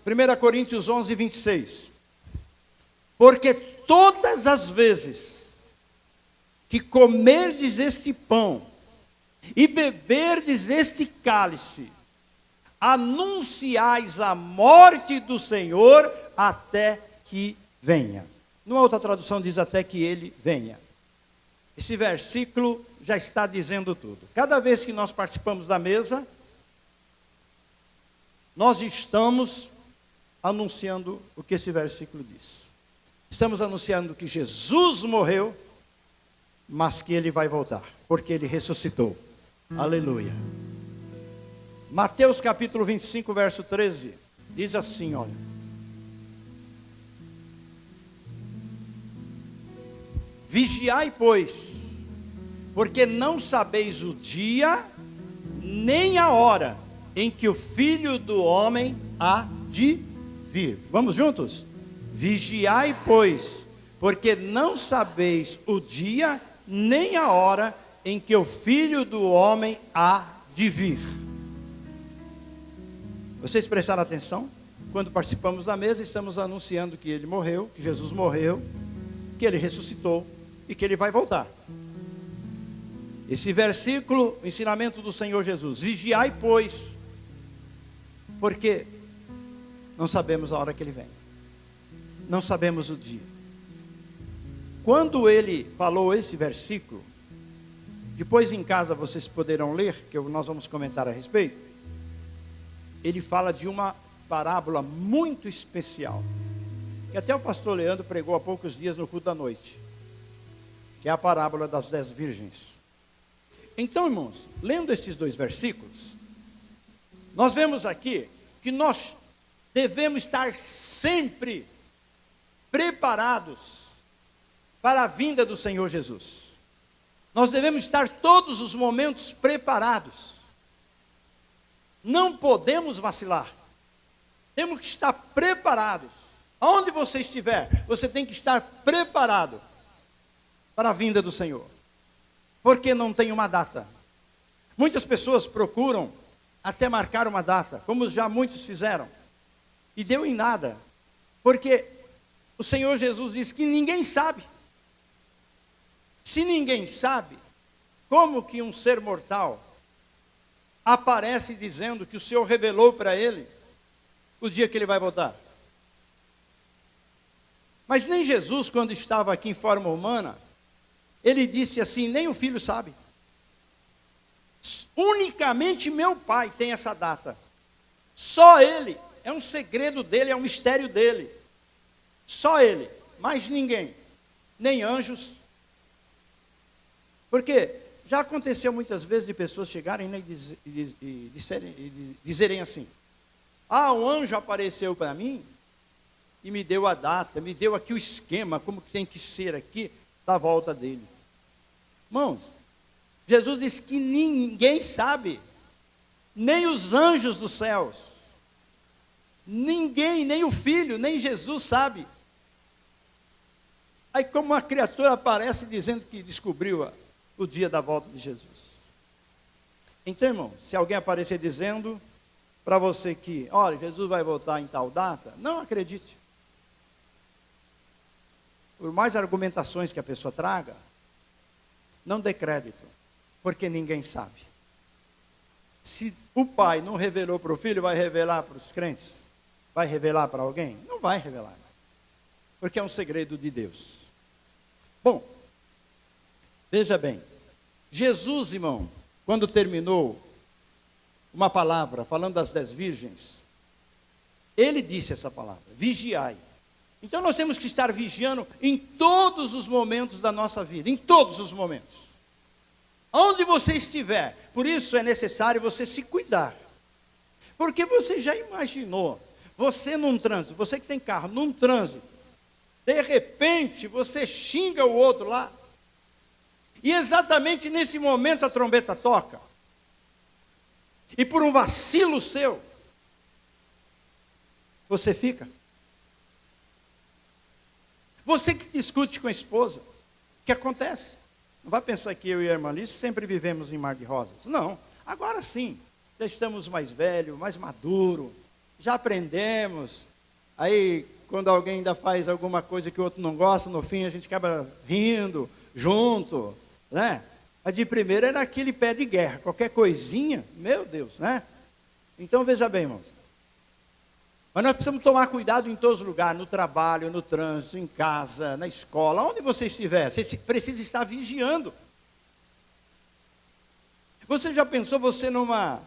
1 Coríntios 11, 26. Porque todas as vezes que comerdes este pão e beberdes este cálice, anunciais a morte do Senhor até que venha. Numa outra tradução diz até que ele venha. Esse versículo já está dizendo tudo. Cada vez que nós participamos da mesa, nós estamos anunciando o que esse versículo diz. Estamos anunciando que Jesus morreu, mas que ele vai voltar, porque ele ressuscitou. Aleluia. Mateus capítulo 25, verso 13, diz assim, olha. Vigiai, pois, porque não sabeis o dia, nem a hora, em que o Filho do Homem há de vir. Vamos juntos? Vigiai, pois, porque não sabeis o dia, nem a hora, em que o Filho do Homem há de vir. Vocês prestaram atenção? Quando participamos da mesa, estamos anunciando que ele morreu, que Jesus morreu, que ele ressuscitou e que ele vai voltar. Esse versículo, o ensinamento do Senhor Jesus: vigiai, pois, porque não sabemos a hora que ele vem, não sabemos o dia. Quando ele falou esse versículo, depois em casa vocês poderão ler, que nós vamos comentar a respeito. Ele fala de uma parábola muito especial, que até o pastor Leandro pregou há poucos dias no culto da noite, que é a parábola das 10 virgens. Então, irmãos, lendo esses dois versículos, nós vemos aqui que nós devemos estar sempre preparados para a vinda do Senhor Jesus. Nós devemos estar todos os momentos preparados. Não podemos vacilar. Temos que estar preparados. Aonde você estiver, você tem que estar preparado para a vinda do Senhor. Porque não tem uma data. Muitas pessoas procuram até marcar uma data, como já muitos fizeram. E deu em nada. Porque o Senhor Jesus disse que ninguém sabe. Se ninguém sabe, como que um ser mortal aparece dizendo que o Senhor revelou para ele o dia que ele vai voltar? Mas nem Jesus, quando estava aqui em forma humana, ele disse assim: nem o filho sabe. Unicamente meu pai tem essa data. Só ele. É um segredo dele, é um mistério dele. Só ele, mais ninguém. Nem anjos. Porque já aconteceu muitas vezes de pessoas chegarem, né, e dizerem assim: ah, um anjo apareceu para mim e me deu a data, me deu aqui o esquema, como que tem que ser aqui, da volta dele. Irmãos, Jesus disse que ninguém sabe, nem os anjos dos céus, ninguém, nem o Filho, nem Jesus sabe. Aí como uma criatura aparece dizendo que descobriu o dia da volta de Jesus. Então, irmão, se alguém aparecer dizendo para você que, olha, Jesus vai voltar em tal data, não acredite. Por mais argumentações que a pessoa traga, não dê crédito, porque ninguém sabe. Se o pai não revelou para o filho, vai revelar para os crentes? Vai revelar para alguém? Não vai revelar, porque é um segredo de Deus. Bom, veja bem, Jesus, irmão, quando terminou uma palavra, falando das 10 virgens, ele disse essa palavra: vigiai. Então nós temos que estar vigiando em todos os momentos da nossa vida, em todos os momentos. Onde você estiver, por isso é necessário você se cuidar. Porque você já imaginou, você num trânsito, você que tem carro, num trânsito, de repente você xinga o outro lá, e exatamente nesse momento a trombeta toca, e por um vacilo seu, você fica. Você que discute com a esposa, o que acontece? Não vai pensar que eu e a irmã Alice sempre vivemos em mar de rosas. Não, agora sim, já estamos mais velhos, mais maduros, já aprendemos. Aí, quando alguém ainda faz alguma coisa que o outro não gosta, no fim a gente acaba rindo junto, né? Mas de primeira era aquele pé de guerra, qualquer coisinha, meu Deus, né? Então veja bem, irmãos. Mas nós precisamos tomar cuidado em todos os lugares, no trabalho, no trânsito, em casa, na escola, onde você estiver, você precisa estar vigiando. Você já pensou você numa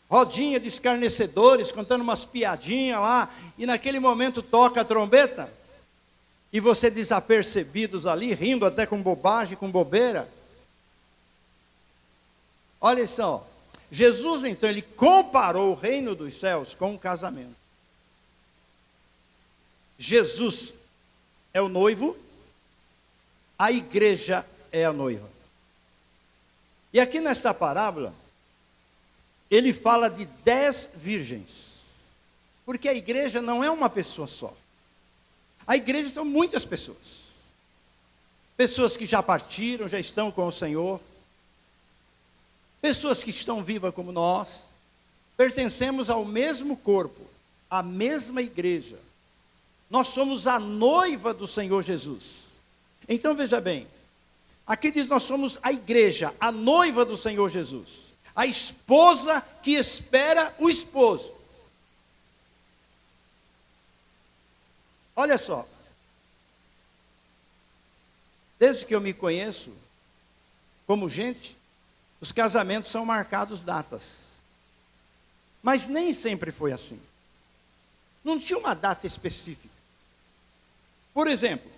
rodinha de escarnecedores, contando umas piadinhas lá, e naquele momento toca a trombeta? E você desapercebidos ali, rindo até com bobagem, com bobeira? Olha só, Jesus então, ele comparou o reino dos céus com um casamento. Jesus é o noivo, a igreja é a noiva. E aqui nesta parábola, ele fala de 10 virgens, porque a igreja não é uma pessoa só. A igreja são muitas pessoas. Pessoas que já partiram, já estão com o Senhor. Pessoas que estão vivas como nós. Pertencemos ao mesmo corpo, à mesma igreja. Nós somos a noiva do Senhor Jesus. Então veja bem, aqui diz nós somos a igreja, a noiva do Senhor Jesus. A esposa que espera o esposo. Olha só. Desde que eu me conheço, como gente, os casamentos são marcados datas. Mas nem sempre foi assim. Não tinha uma data específica. Por exemplo,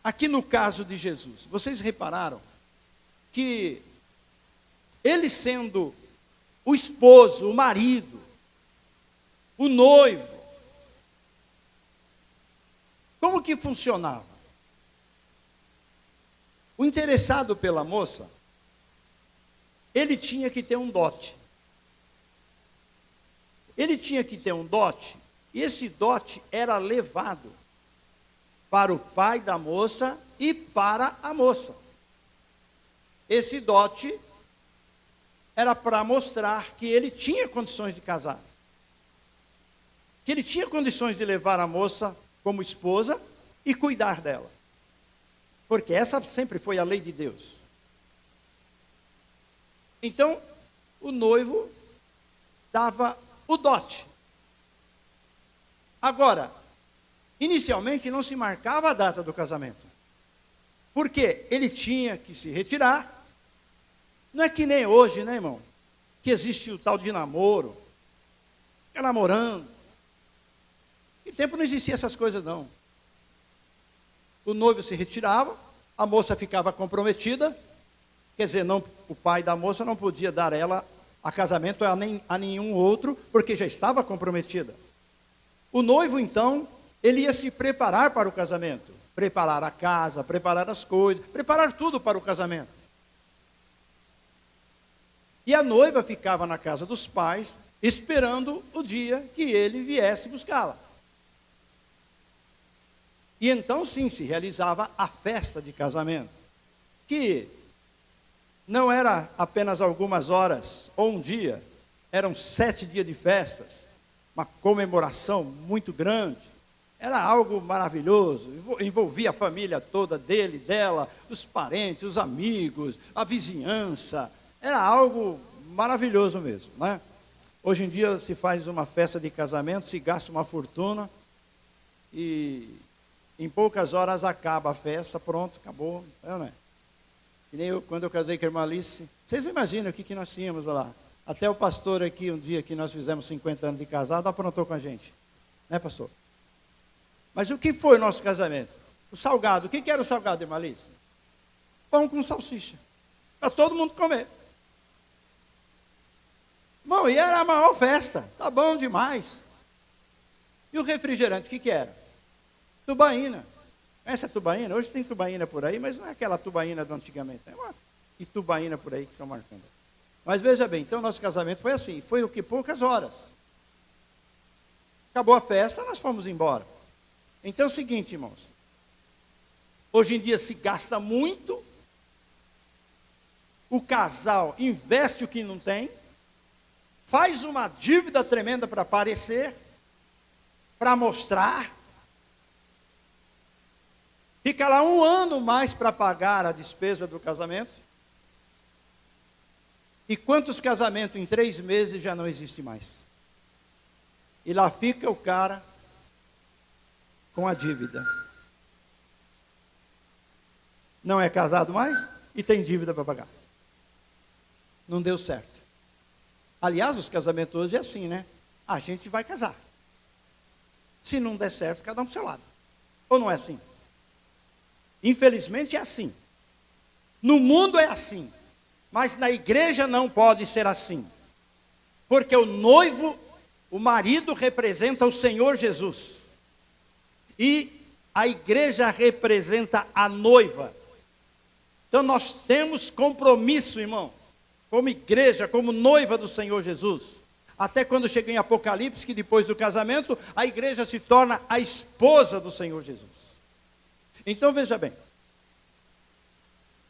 aqui no caso de Jesus, vocês repararam que ele sendo o esposo, o marido, o noivo, como que funcionava? O interessado pela moça, ele tinha que ter um dote. Ele tinha que ter um dote, e esse dote era levado para o pai da moça e para a moça. Esse dote era para mostrar que ele tinha condições de casar. Que ele tinha condições de levar a moça como esposa e cuidar dela. Porque essa sempre foi a lei de Deus. Então, o noivo dava o dote. Agora, inicialmente não se marcava a data do casamento. Porque ele tinha que se retirar. Não é que nem hoje, né, irmão? Que existe o tal de namoro. Fica namorando. Naquele tempo não existia essas coisas, não. O noivo se retirava, a moça ficava comprometida. Quer dizer, não, o pai da moça não podia dar ela a casamento a nenhum outro, porque já estava comprometida. O noivo, então, ele ia se preparar para o casamento. Preparar a casa, preparar as coisas, preparar tudo para o casamento. E a noiva ficava na casa dos pais, esperando o dia que ele viesse buscá-la. E então sim se realizava a festa de casamento, que não era apenas algumas horas ou um dia, eram 7 dias de festas, uma comemoração muito grande, era algo maravilhoso, envolvia a família toda dele, dela, os parentes, os amigos, a vizinhança, era algo maravilhoso mesmo, né? Hoje em dia se faz uma festa de casamento, se gasta uma fortuna e em poucas horas acaba a festa, pronto, acabou, não é? Que nem eu, quando eu casei com a irmã Alice, vocês imaginam o que nós tínhamos lá? Até o pastor aqui, um dia que nós fizemos 50 anos de casado, aprontou com a gente, né, pastor? Mas o que foi o nosso casamento? O salgado, o que era o salgado, irmã Alice? Pão com salsicha, para todo mundo comer. Bom, e era a maior festa, tá bom demais. E o refrigerante, o que era? Tubaína. Conhece a tubaína? Hoje tem tubaína por aí, mas não é aquela tubaína do antigamente. É uma tubaína por aí que estão marcando. Mas veja bem, então nosso casamento foi assim, foi o que? Poucas horas. Acabou a festa, nós fomos embora. Então é o seguinte, irmãos. Hoje em dia se gasta muito. O casal investe o que não tem. faz uma dívida tremenda para aparecer, para mostrar, fica lá 1 ano mais para pagar a despesa do casamento. E quantos casamentos em 3 meses já não existe mais? E lá fica o cara com a dívida. Não é casado mais e tem dívida para pagar. Não deu certo. Aliás, os casamentos hoje é assim, né? A gente vai casar. Se não der certo, cada um para o seu lado. Ou não é assim? Infelizmente é assim. No mundo é assim. Mas na igreja não pode ser assim. Porque o noivo, o marido representa o Senhor Jesus. E a igreja representa a noiva. Então nós temos compromisso, irmão, como igreja, como noiva do Senhor Jesus. Até quando chega em Apocalipse, que depois do casamento, a igreja se torna a esposa do Senhor Jesus. Então veja bem,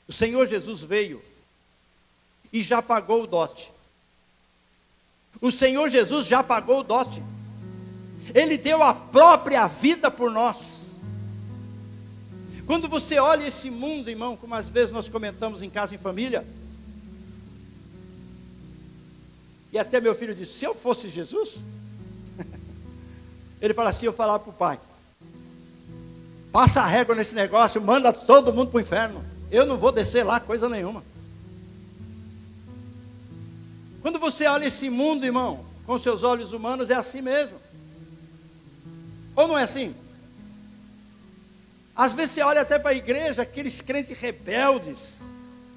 o Senhor Jesus veio e já pagou o dote. O Senhor Jesus já pagou o dote. Ele deu a própria vida por nós. Quando você olha esse mundo, irmão, como às vezes nós comentamos em casa, em família, e até meu filho disse, se eu fosse Jesus, ele fala assim, eu falava para o pai, passa a régua nesse negócio, manda todo mundo para o inferno, eu não vou descer lá coisa nenhuma. Quando você olha esse mundo, irmão, com seus olhos humanos, é assim mesmo. Ou não é assim? Às vezes você olha até para a igreja, aqueles crentes rebeldes,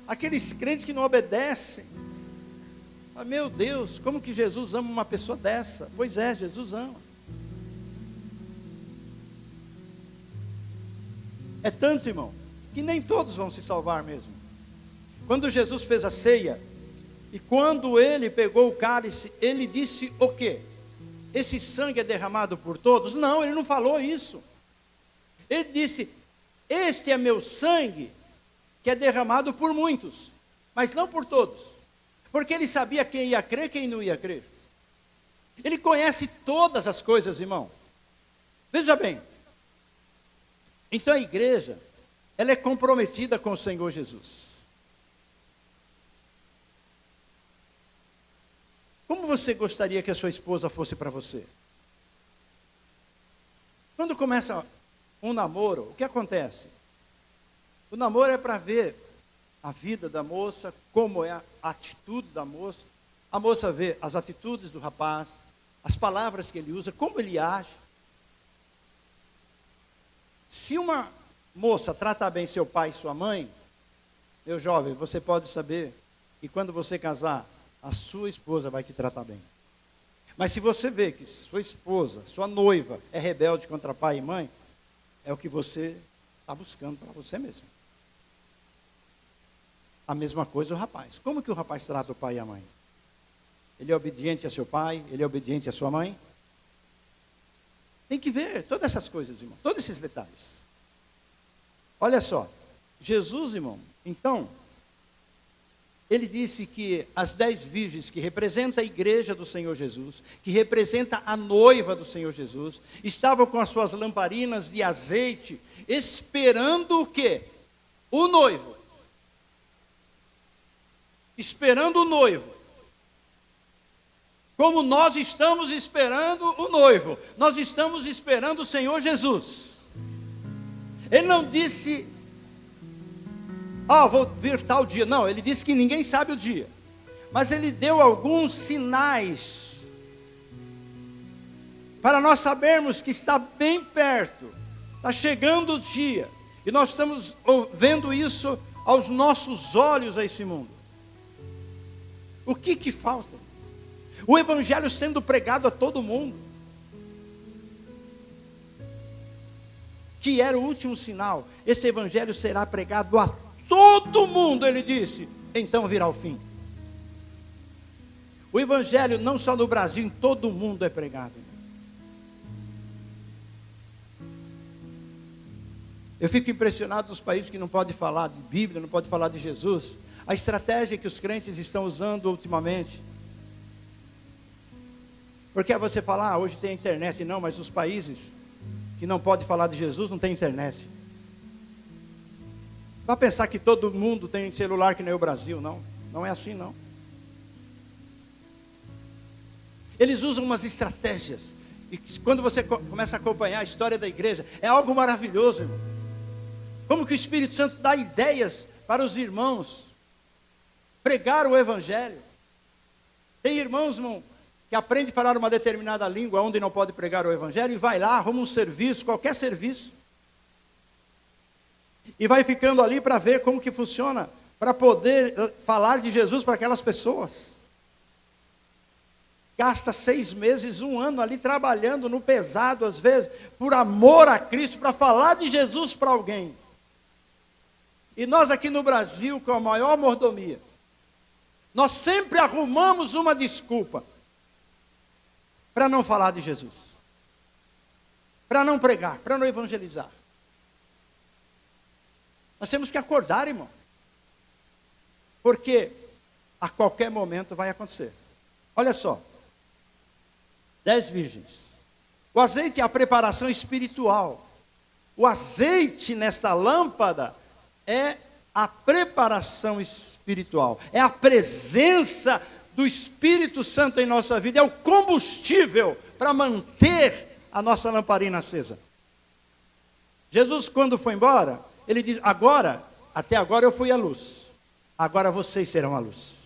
aqueles crentes que não obedecem. Ah, meu Deus, como que Jesus ama uma pessoa dessa? Pois é, Jesus ama. É tanto, irmão, que nem todos vão se salvar mesmo. Quando Jesus fez a ceia, e quando ele pegou o cálice, ele disse o quê? Esse sangue é derramado por todos? Não, ele não falou isso. Ele disse, este é meu sangue, que é derramado por muitos, mas não por todos. Porque ele sabia quem ia crer, quem não ia crer. Ele conhece todas as coisas, irmão. Veja bem. Então a igreja, ela é comprometida com o Senhor Jesus. Como você gostaria que a sua esposa fosse para você? Quando começa um namoro, o que acontece? O namoro é para ver a vida da moça, como é a atitude da moça. A moça vê as atitudes do rapaz, as palavras que ele usa, como ele age. Se uma moça trata bem seu pai e sua mãe, meu jovem, você pode saber que quando você casar, a sua esposa vai te tratar bem. Mas se você vê que sua esposa, sua noiva, é rebelde contra pai e mãe, é o que você está buscando para você mesmo. A mesma coisa o rapaz. Como que o rapaz trata o pai e a mãe? Ele é obediente a seu pai? Ele é obediente a sua mãe? Tem que ver todas essas coisas, irmão. Todos esses detalhes. Olha só. Jesus, irmão, então, ele disse que as 10 virgens, que representam a igreja do Senhor Jesus, que representa a noiva do Senhor Jesus, estavam com as suas lamparinas de azeite, esperando o quê? O noivo. Esperando o noivo. Como nós estamos esperando o noivo. Nós estamos esperando o Senhor Jesus. Ele não disse, vou vir tal dia. Não, ele disse que ninguém sabe o dia. Mas ele deu alguns sinais para nós sabermos que está bem perto. Está chegando o dia. E nós estamos vendo isso aos nossos olhos a esse mundo. O que falta? O evangelho sendo pregado a todo mundo. Que era o último sinal. Esse evangelho será pregado a todo mundo, ele disse. Então virá o fim. O evangelho não só no Brasil, em todo o mundo é pregado. Eu fico impressionado nos países que não podem falar de Bíblia, não podem falar de Jesus. A estratégia que os crentes estão usando ultimamente Porque você fala, hoje tem internet. Não, mas os países que não podem falar de Jesus não tem internet. Vai pensar que todo mundo tem celular que nem o Brasil, não. Não é assim, não. Eles usam umas estratégias. E quando você começa a acompanhar a história da igreja, é algo maravilhoso, irmão. Como que o Espírito Santo dá ideias para os irmãos pregar o Evangelho. Tem irmãos, irmão, que aprende a falar uma determinada língua onde não pode pregar o Evangelho e vai lá, arruma um serviço, qualquer serviço. E vai ficando ali para ver como que funciona, para poder falar de Jesus para aquelas pessoas. Gasta 6 meses, 1 ano ali trabalhando no pesado às vezes, por amor a Cristo, para falar de Jesus para alguém. E nós aqui no Brasil, com a maior mordomia, nós sempre arrumamos uma desculpa para não falar de Jesus, para não pregar, para não evangelizar. Nós temos que acordar, irmão, porque a qualquer momento vai acontecer. Olha só, 10 virgens. O azeite é a preparação espiritual. O azeite nesta lâmpada é a preparação espiritual, é a presença do Espírito Santo em nossa vida, é o combustível para manter a nossa lamparina acesa. Jesus, quando foi embora, ele diz, até agora eu fui a luz, agora vocês serão a luz.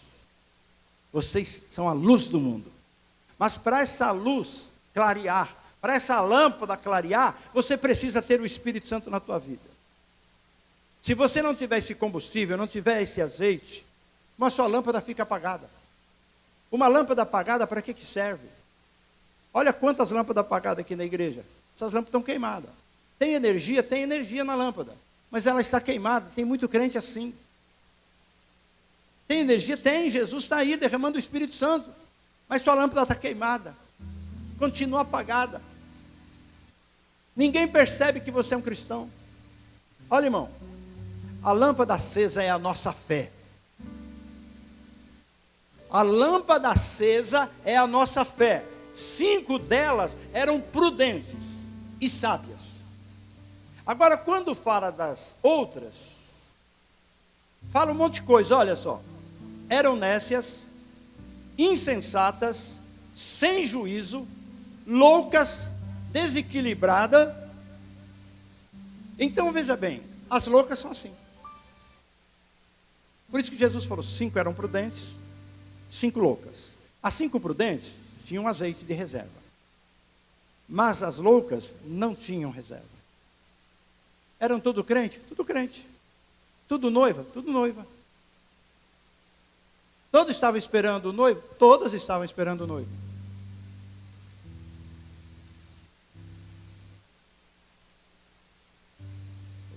Vocês são a luz do mundo. Mas para essa luz clarear, para essa lâmpada clarear, você precisa ter o Espírito Santo na tua vida. Se você não tiver esse combustível, não tiver esse azeite, uma sua lâmpada fica apagada. Uma lâmpada apagada, para que serve? Olha quantas lâmpadas apagadas aqui na igreja. Essas lâmpadas estão queimadas. Tem energia na lâmpada, mas ela está queimada. Tem muito crente assim. Tem energia? Tem. Jesus está aí derramando o Espírito Santo, mas sua lâmpada está queimada. Continua apagada. Ninguém percebe que você é um cristão. Olha, irmão, a lâmpada acesa é a nossa fé. A lâmpada acesa é a nossa fé. 5 delas eram prudentes e sábias. Agora, quando fala das outras, fala um monte de coisa, olha só. Eram nécias, insensatas, sem juízo, loucas, desequilibradas. Então, veja bem, as loucas são assim. Por isso que Jesus falou, 5 eram prudentes, 5 loucas. As 5 prudentes tinham azeite de reserva. Mas as loucas não tinham reserva. Eram tudo crente? Tudo crente. Tudo noiva? Tudo noiva. Todos estavam esperando o noivo? Todas estavam esperando o noivo.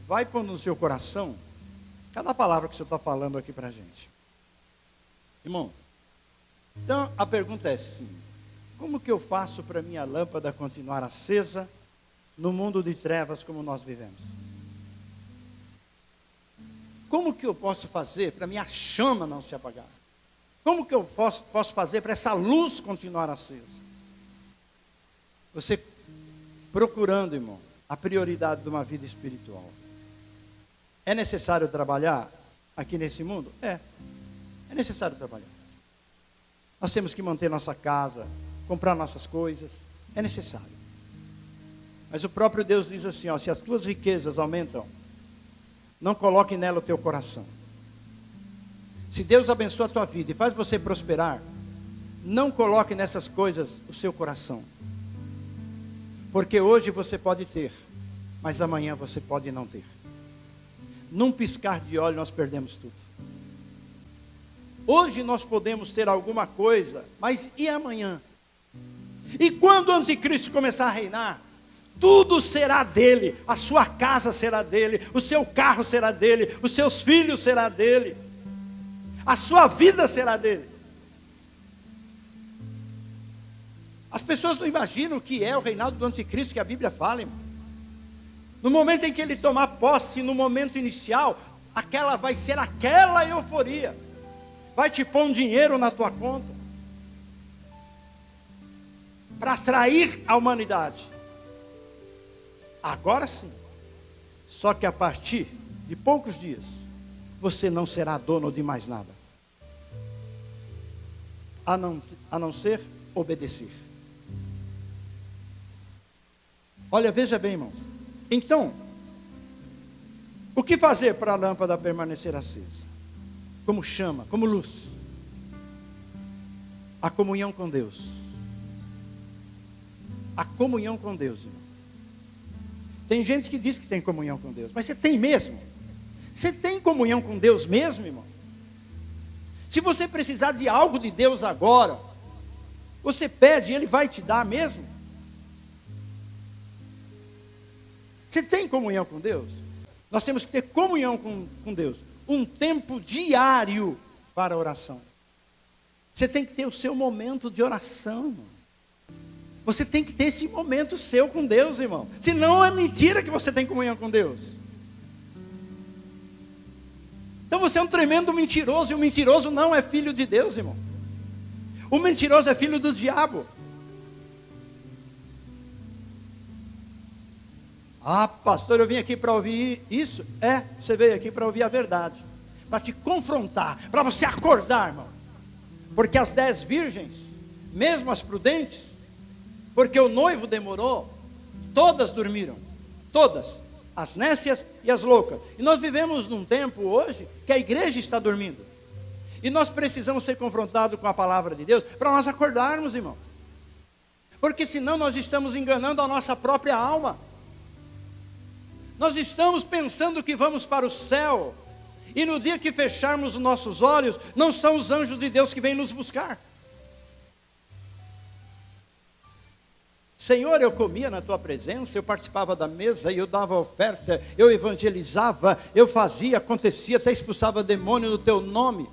Vai pôr no seu coração cada palavra que o Senhor está falando aqui para a gente. Irmão, então a pergunta é assim, como que eu faço para minha lâmpada continuar acesa no mundo de trevas como nós vivemos? Como que eu posso fazer para minha chama não se apagar? Como que eu posso fazer para essa luz continuar acesa? Você procurando, irmão, a prioridade de uma vida espiritual. É necessário trabalhar aqui nesse mundo? É necessário trabalhar. Nós temos que manter nossa casa, comprar nossas coisas, é necessário. Mas o próprio Deus diz assim, se as tuas riquezas aumentam, não coloque nela o teu coração. Se Deus abençoa a tua vida e faz você prosperar, não coloque nessas coisas o seu coração. Porque hoje você pode ter, mas amanhã você pode não ter. Num piscar de olho nós perdemos tudo. Hoje nós podemos ter alguma coisa, mas e amanhã? E quando o anticristo começar a reinar, tudo será dele, a sua casa será dele, o seu carro será dele, os seus filhos será dele, a sua vida será dele. As pessoas não imaginam o que é o reinado do anticristo que a Bíblia fala, irmão. No momento em que ele tomar posse, no momento inicial, vai ser aquela euforia. Vai te pôr um dinheiro na tua conta. para atrair a humanidade. Agora sim. Só que a partir de poucos dias, você não será dono de mais nada. A não ser obedecer. Olha, veja bem, irmãos. Então, o que fazer para a lâmpada permanecer acesa? Como chama, como luz. A comunhão com Deus. A comunhão com Deus, irmão. Tem gente que diz que tem comunhão com Deus, mas você tem mesmo? Você tem comunhão com Deus mesmo, irmão? Se você precisar de algo de Deus agora, você pede e Ele vai te dar mesmo? Você tem comunhão com Deus? Nós temos que ter comunhão com Deus. Um tempo diário para a oração. Você tem que ter o seu momento de oração, irmão. Você tem que ter esse momento seu com Deus, irmão. Senão é mentira que você tem comunhão com Deus. Então você é um tremendo mentiroso. E o mentiroso não é filho de Deus, irmão. O mentiroso é filho do diabo. Ah, pastor, eu vim aqui para ouvir isso. Você veio aqui para ouvir a verdade. Para te confrontar. Para você acordar, irmão. Porque as 10 virgens, mesmo as prudentes, porque o noivo demorou, todas dormiram. Todas. As nécias e as loucas. E nós vivemos num tempo hoje que a igreja está dormindo. E nós precisamos ser confrontados com a palavra de Deus para nós acordarmos, irmão. Porque senão nós estamos enganando a nossa própria alma. Nós estamos pensando que vamos para o céu. E no dia que fecharmos os nossos olhos, não são os anjos de Deus que vêm nos buscar. Senhor, eu comia na tua presença, eu participava da mesa, eu dava oferta, eu evangelizava, eu fazia, acontecia, até expulsava demônio no teu nome.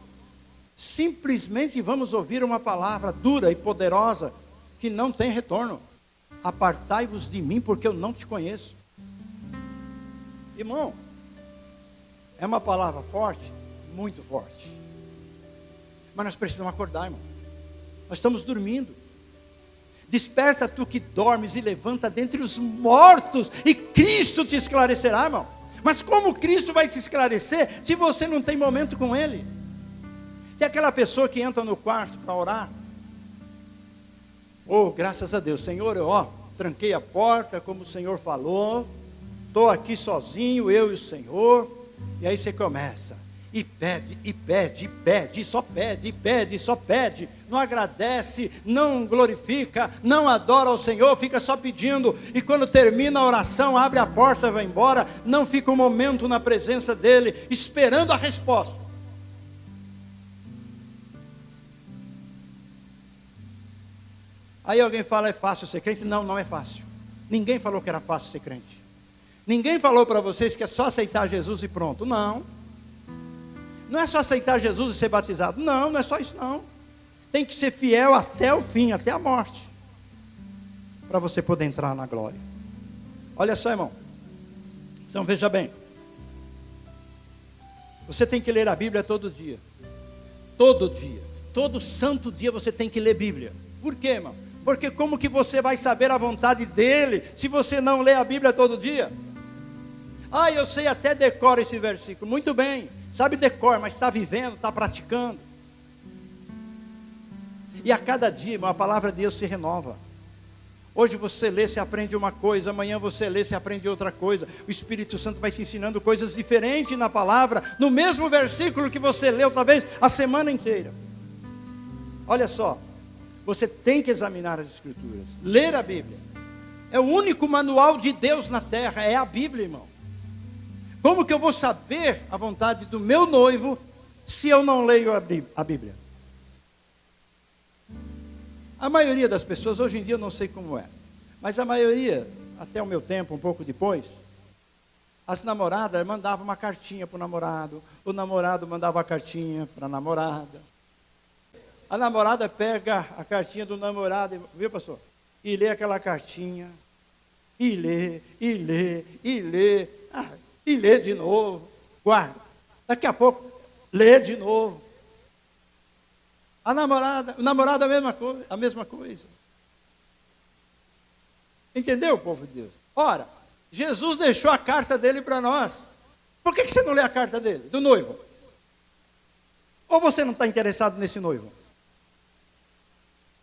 Simplesmente vamos ouvir uma palavra dura e poderosa, que não tem retorno. Apartai-vos de mim, porque eu não te conheço. Irmão, é uma palavra forte, muito forte. Mas nós precisamos acordar, irmão. Nós estamos dormindo. Desperta tu que dormes e levanta dentre os mortos, e Cristo te esclarecerá, irmão. Mas como Cristo vai te esclarecer, se você não tem momento com Ele? Tem aquela pessoa que entra no quarto para orar. Oh, graças a Deus, Senhor, eu tranquei a porta, como o Senhor falou. Estou aqui sozinho, eu e o Senhor. E aí você começa, e pede, e pede, e pede, só pede, e pede, só pede. Não agradece, não glorifica, não adora ao Senhor, fica só pedindo. E quando termina a oração, abre a porta e vai embora. Não fica um momento na presença dEle, esperando a resposta. Aí alguém fala, é fácil ser crente? Não, não é fácil. Ninguém falou que era fácil ser crente. Ninguém falou para vocês que é só aceitar Jesus e pronto. Não. Não é só aceitar Jesus e ser batizado. Não, não é só isso não. Tem que ser fiel até o fim, até a morte. Para você poder entrar na glória. Olha só, irmão. Então veja bem. Você tem que ler a Bíblia todo dia. Todo dia. Todo santo dia você tem que ler Bíblia. Por quê, irmão? Porque como que você vai saber a vontade dEle se você não lê a Bíblia todo dia? Ah, eu sei até decor esse versículo. Muito bem, sabe decor, mas está vivendo, está praticando. E a cada dia, irmão, a palavra de Deus se renova. Hoje você lê, você aprende uma coisa. Amanhã você lê, você aprende outra coisa. O Espírito Santo vai te ensinando coisas diferentes na palavra, no mesmo versículo que você leu, talvez, a semana inteira. Olha só. Você tem que examinar as Escrituras, ler a Bíblia. É o único manual de Deus na terra, é a Bíblia, irmão. Como que eu vou saber a vontade do meu noivo se eu não leio a Bíblia? A maioria das pessoas, hoje em dia eu não sei como é, mas a maioria, até o meu tempo, um pouco depois, as namoradas mandavam uma cartinha para o namorado mandava a cartinha para a namorada. A namorada pega a cartinha do namorado, viu, pastor? E lê aquela cartinha, e lê, e lê, e lê, e lê de novo, guarda. Daqui a pouco, lê de novo. O namorado a mesma coisa. Entendeu, povo de Deus? Ora, Jesus deixou a carta dele para nós. Por que você não lê a carta dele, do noivo? Ou você não está interessado nesse noivo?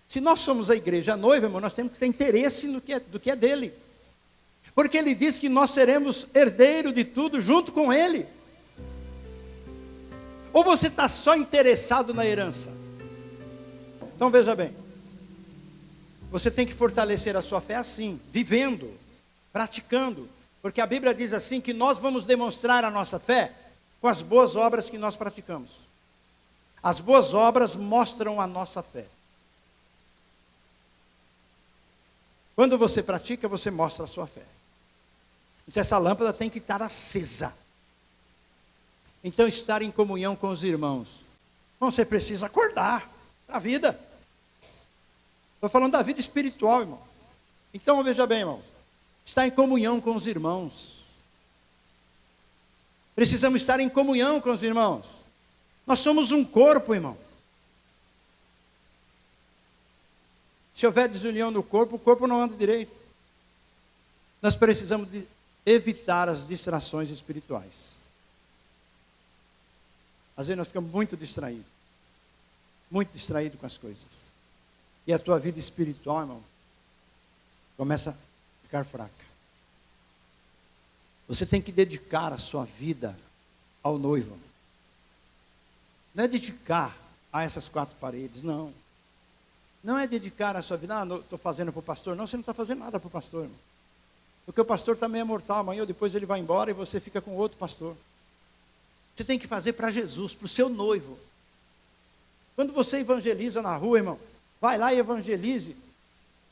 Se nós somos a igreja noiva, irmão, nós temos que ter interesse do que é dele. Porque ele diz que nós seremos herdeiros de tudo junto com ele. Ou você está só interessado na herança? Então veja bem. Você tem que fortalecer a sua fé assim, vivendo, praticando. Porque a Bíblia diz assim que nós vamos demonstrar a nossa fé com as boas obras que nós praticamos. As boas obras mostram a nossa fé. Quando você pratica, você mostra a sua fé. Então essa lâmpada tem que estar acesa. Então estar em comunhão com os irmãos. Bom, você precisa acordar para a vida. Estou falando da vida espiritual, irmão. Então veja bem, irmão. Estar em comunhão com os irmãos. Precisamos estar em comunhão com os irmãos. Nós somos um corpo, irmão. Se houver desunião no corpo, o corpo não anda direito. Nós precisamos evitar as distrações espirituais. Às vezes nós ficamos muito distraídos com as coisas. E a tua vida espiritual, irmão, começa a ficar fraca. Você tem que dedicar a sua vida ao noivo. Não é dedicar a essas quatro paredes, não. Não é dedicar a sua vida, estou fazendo para o pastor. Não, você não está fazendo nada para o pastor, irmão. Porque o pastor também é mortal, amanhã ou depois ele vai embora e você fica com outro pastor. Você tem que fazer para Jesus, para o seu noivo. Quando você evangeliza na rua, irmão, vai lá e evangelize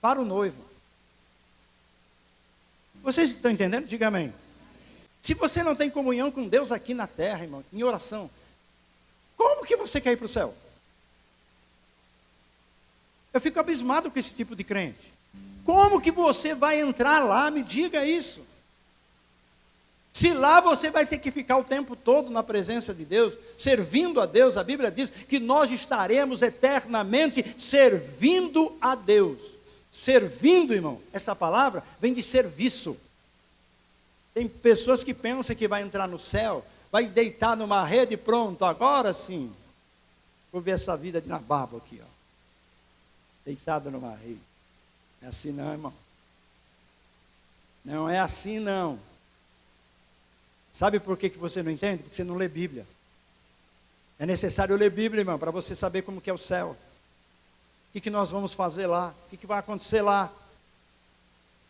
para o noivo. Vocês estão entendendo? Diga amém. Se você não tem comunhão com Deus aqui na terra, irmão, em oração, como que você quer ir para o céu? Eu fico abismado com esse tipo de crente. Como que você vai entrar lá? Me diga isso. Se lá você vai ter que ficar o tempo todo na presença de Deus, servindo a Deus, a Bíblia diz que nós estaremos eternamente servindo a Deus. Servindo, irmão, essa palavra vem de serviço. Tem pessoas que pensam que vai entrar no céu, vai deitar numa rede e pronto, agora sim. Vou ver essa vida de nababo aqui, ó. Deitado numa rede. Não é assim não, irmão. Não é assim não. Sabe por que você não entende? Porque você não lê Bíblia. É necessário ler Bíblia, irmão, para você saber como que é o céu. O que nós vamos fazer lá? O que vai acontecer lá?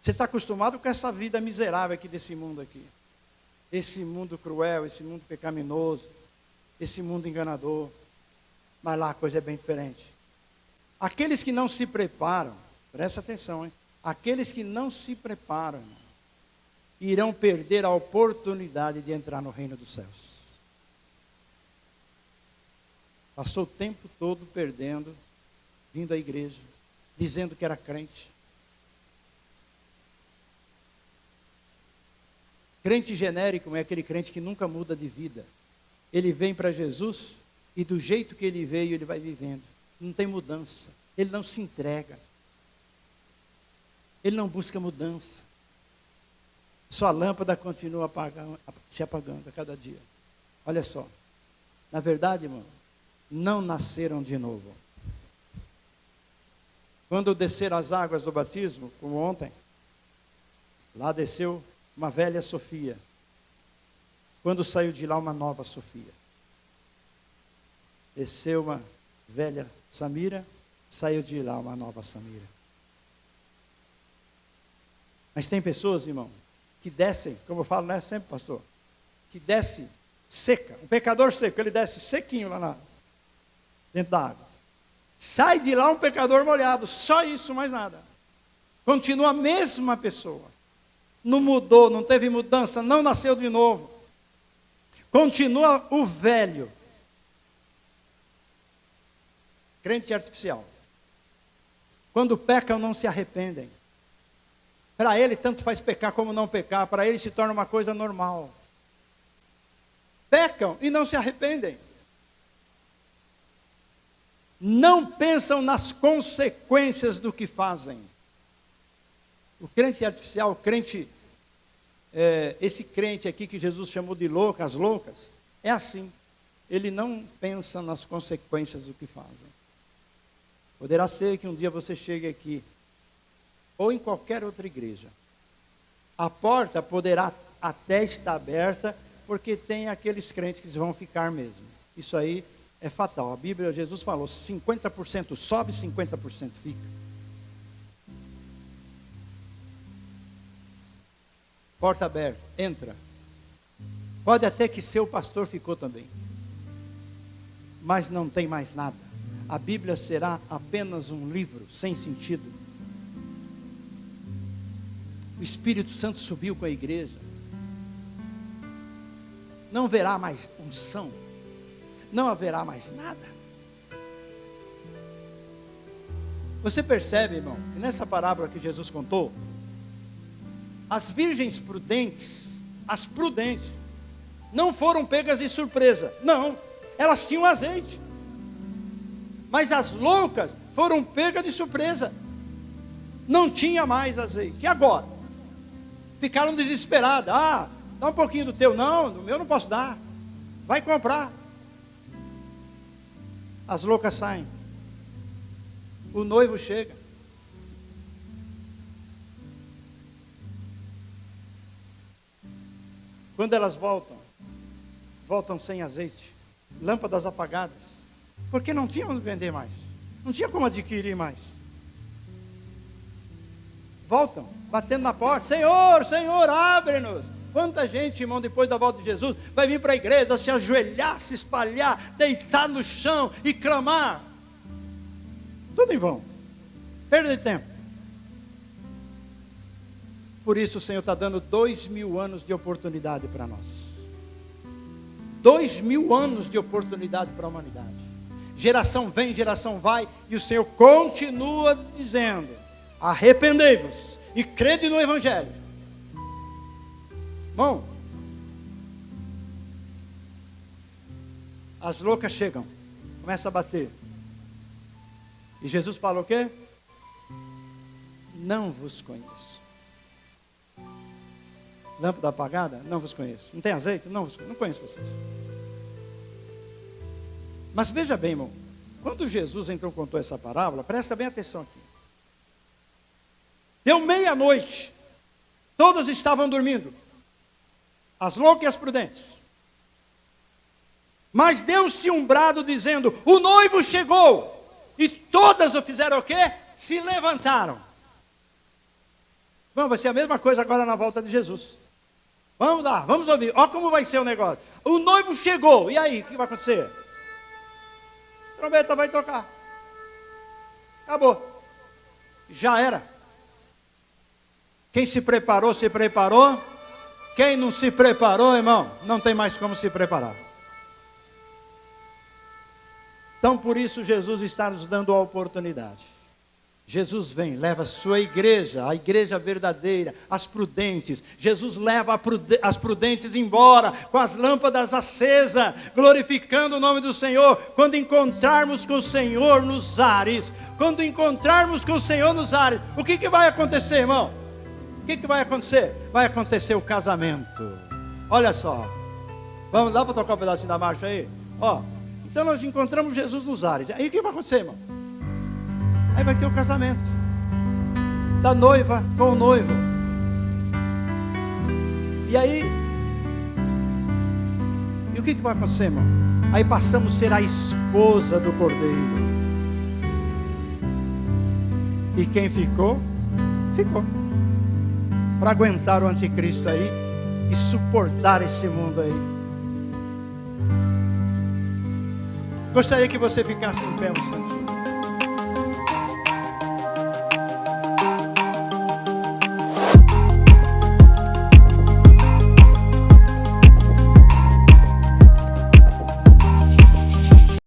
Você está acostumado com essa vida miserável aqui desse mundo aqui. Esse mundo cruel, esse mundo pecaminoso, esse mundo enganador. Mas lá a coisa é bem diferente. Aqueles que não se preparam, presta atenção, hein? Aqueles que não se preparam, irmão, irão perder a oportunidade de entrar no reino dos céus. Passou o tempo todo perdendo, vindo à igreja, dizendo que era crente. Crente genérico é aquele crente que nunca muda de vida. Ele vem para Jesus e do jeito que ele veio, ele vai vivendo. Não tem mudança. Ele não se entrega. Ele não busca mudança. Sua lâmpada continua se apagando a cada dia. Olha só. Na verdade, irmão, não nasceram de novo. Quando desceram as águas do batismo, como ontem, lá desceu uma velha Sofia. Quando saiu de lá, uma nova Sofia. Desceu uma velha Samira, saiu de lá uma nova Samira. Mas tem pessoas, irmão, que descem, como eu falo, não é sempre, pastor, que desce seca, um pecador seco, ele desce sequinho lá dentro da água. Sai de lá um pecador molhado, só isso, mais nada. Continua a mesma pessoa. Não mudou, não teve mudança, não nasceu de novo. Continua o velho. Crente artificial. Quando pecam, não se arrependem. Para ele, tanto faz pecar como não pecar. Para ele, se torna uma coisa normal. Pecam e não se arrependem. Não pensam nas consequências do que fazem. O crente artificial, o crente, esse crente aqui que Jesus chamou de louco, as loucas, é assim. Ele não pensa nas consequências do que fazem. Poderá ser que um dia você chegue aqui, ou em qualquer outra igreja. A porta poderá até estar aberta, porque tem aqueles crentes que vão ficar mesmo. Isso aí é fatal. A Bíblia, Jesus falou, 50% sobe, 50% fica. Porta aberta, entra. Pode até que seu pastor ficou também. Mas não tem mais nada. A Bíblia será apenas um livro sem sentido. O Espírito Santo subiu com a igreja. Não haverá mais unção. Não haverá mais nada. Você percebe, irmão, que nessa parábola que Jesus contou, as virgens prudentes, as prudentes, não foram pegas de surpresa. Não, elas tinham azeite. Mas as loucas foram pegas de surpresa. Não tinha mais azeite. E agora? Ficaram desesperadas. Ah, dá um pouquinho do teu. Não, do meu não posso dar. Vai comprar. As loucas saem. O noivo chega. Quando elas voltam sem azeite, lâmpadas apagadas, porque não tinha onde vender mais, não tinha como adquirir mais. Voltam, batendo na porta, Senhor, Senhor, abre-nos. Quanta gente, irmão, depois da volta de Jesus, vai vir para a igreja, se ajoelhar, se espalhar, deitar no chão e clamar. Tudo em vão, perda de tempo. Por isso o Senhor está dando 2000 anos de oportunidade para nós. 2000 anos de oportunidade para a humanidade. Geração vem, geração vai, e o Senhor continua dizendo, arrependei-vos e crede no Evangelho. Bom, as loucas chegam, começam a bater. E Jesus fala o quê? Não vos conheço. Lâmpada apagada? Não vos conheço. Não tem azeite? Não conheço vocês. Mas veja bem, irmão. Quando Jesus então contou essa parábola, presta bem atenção aqui. Deu meia-noite. Todas estavam dormindo. As loucas e as prudentes. Mas deu-se um brado dizendo, o noivo chegou. E todas o fizeram o quê? Se levantaram. Bom, vai ser a mesma coisa agora na volta de Jesus. Vamos lá, vamos ouvir. Olha como vai ser o negócio. O noivo chegou. E aí, o que vai acontecer? A trombeta vai tocar. Acabou. Já era. Quem se preparou, se preparou. Quem não se preparou, irmão, não tem mais como se preparar. Então, por isso, Jesus está nos dando a oportunidade. Jesus vem, leva a sua igreja, a igreja verdadeira, as prudentes. Jesus leva as prudentes embora, com as lâmpadas acesas, glorificando o nome do Senhor. Quando encontrarmos com o Senhor nos ares, o que vai acontecer, irmão? O que vai acontecer? Vai acontecer o casamento. Olha só, vamos lá para tocar um pedacinho da marcha aí? Ó, então nós encontramos Jesus nos ares. Aí o que vai acontecer, irmão? Aí vai ter o casamento da noiva com o noivo. E aí, e o que vai acontecer, irmão? Aí passamos a ser a esposa do Cordeiro. E quem ficou, ficou. Para aguentar o anticristo aí e suportar esse mundo aí. Gostaria que você ficasse em pé um instantinho.